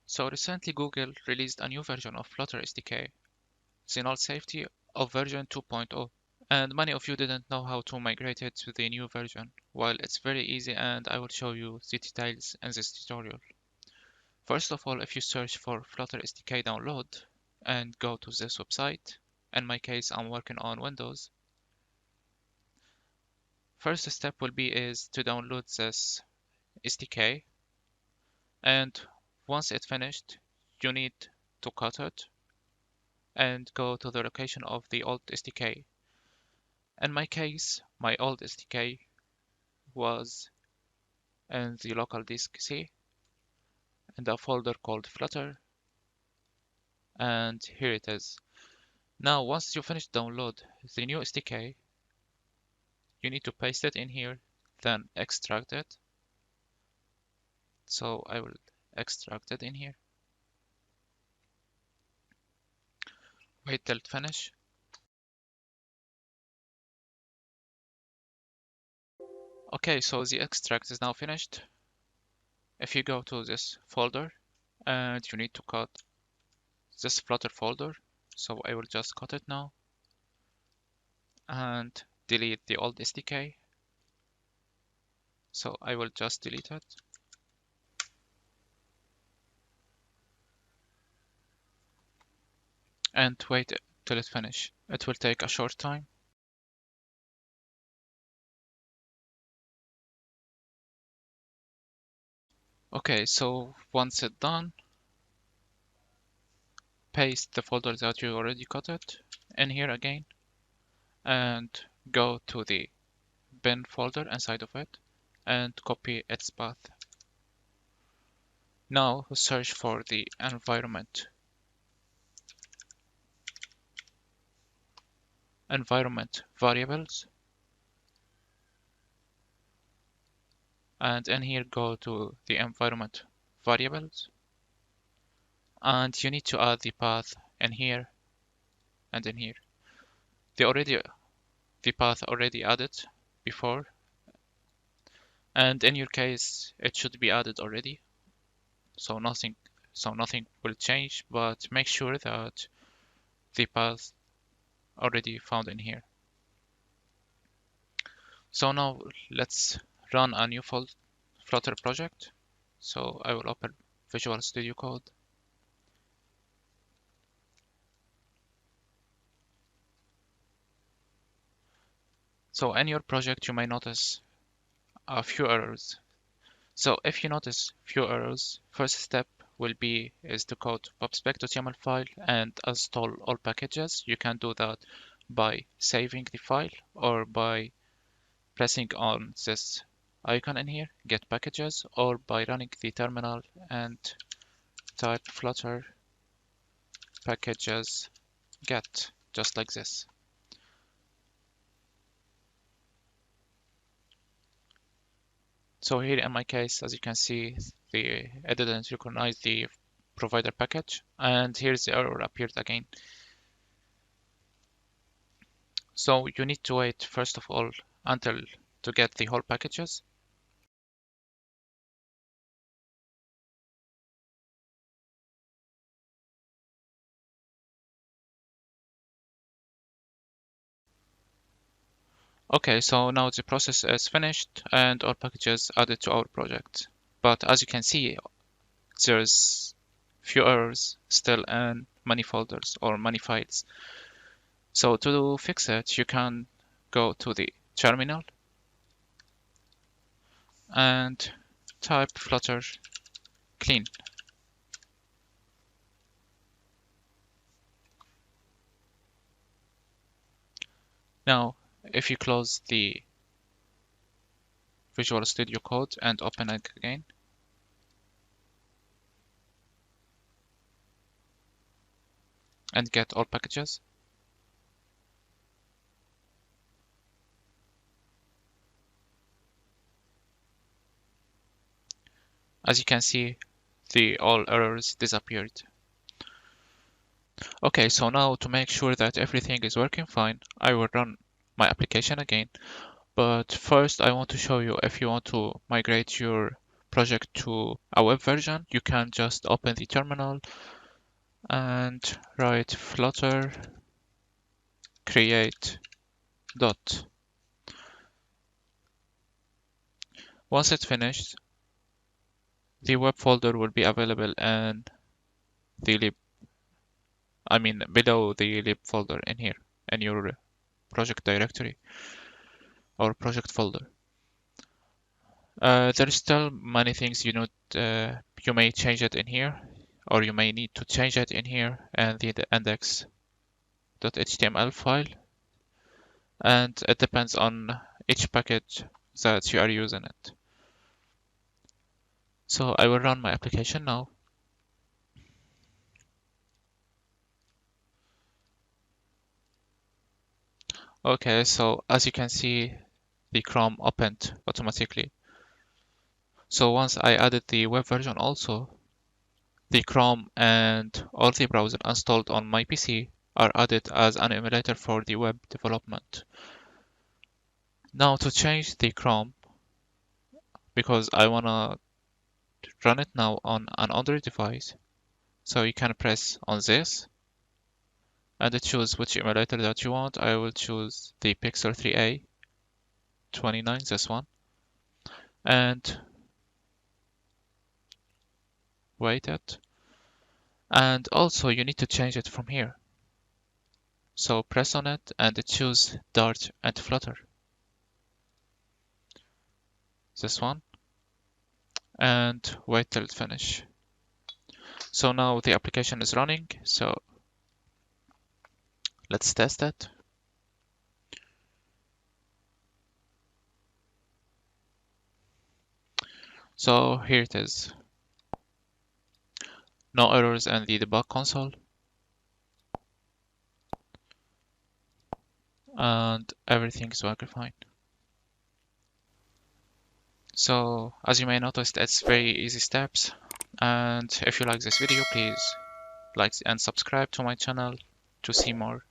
So recently Google released a new version of Flutter SDK, the Null Safety of version 2.0. And many of you didn't know how to migrate it to the new version. Well, it's very easy and I will show you the details in this tutorial. First of all, if you search for Flutter SDK download and go to this website, in my case I'm working on Windows, first step will be is to download this SDK, and once it's finished you need to cut it and go to the location of the old SDK. In my case, my old SDK was in the local disk C in a folder called Flutter, and here it is. Now once you finish download the new SDK, you need to paste it in here, then extract it. So I will extract it in here. Wait till it finish. Okay, so the extract is now finished. If you go to this folder and you need to cut this Flutter folder, so I will just cut it now and delete the old SDK. So I will just delete it. And wait till it finish. It will take a short time. Okay, so once it's done, paste the folder that you already cut it in here again and go to the bin folder inside of it and copy its path. Now search for the environment variables, and in here go to the environment variables, and you need to add the path in here and in here. The path already added before, and in your case it should be added already, so nothing will change, but make sure that the path already found in here. So now let's run a new Flutter project. So I will open Visual Studio Code. So in your project you may notice a few errors. So if you notice few errors, first step will be is to code pubspec.yaml file and install all packages. You can do that by saving the file or by pressing on this icon in here, get packages, or by running the terminal and type flutter packages get, just like this. So here in my case, as you can see, it didn't recognize the provider package, and here's the error appeared again. So you need to wait first of all until to get the whole packages. Okay, so now the process is finished and all packages added to our project. But as you can see, there's few errors still in many folders or many files. So to fix it, you can go to the terminal and type flutter clean. Now, if you close the Visual Studio Code and open it again, and get all packages, as you can see, all errors disappeared. Okay, so now to make sure that everything is working fine, I will run my application again. But first I want to show you if you want to migrate your project to a web version, you can just open the terminal and write Flutter create dot. Once it's finished, the web folder will be available in the lib, below the lib folder in here, in your project directory or project folder. There's still many things you may change it in here, or you may need to change it in here and the index.html file, and it depends on each package that you are using it. So I will run my application now. Okay, so as you can see, the Chrome opened automatically. So once I added the web version also, the Chrome and all the browser installed on my PC are added as an emulator for the web development. Now to change the Chrome, because I wanna run it now on an Android device, so you can press on this and choose which emulator that you want. I will choose the Pixel 3a 29, this one, and wait it. And also you need to change it from here. So press on it and choose Dart and Flutter. This one. And wait till it finish. So now the application is running. So let's test it. So here it is. No errors in the debug console. And everything's working fine. So as you may notice, it's very easy steps. And if you like this video, please like and subscribe to my channel to see more.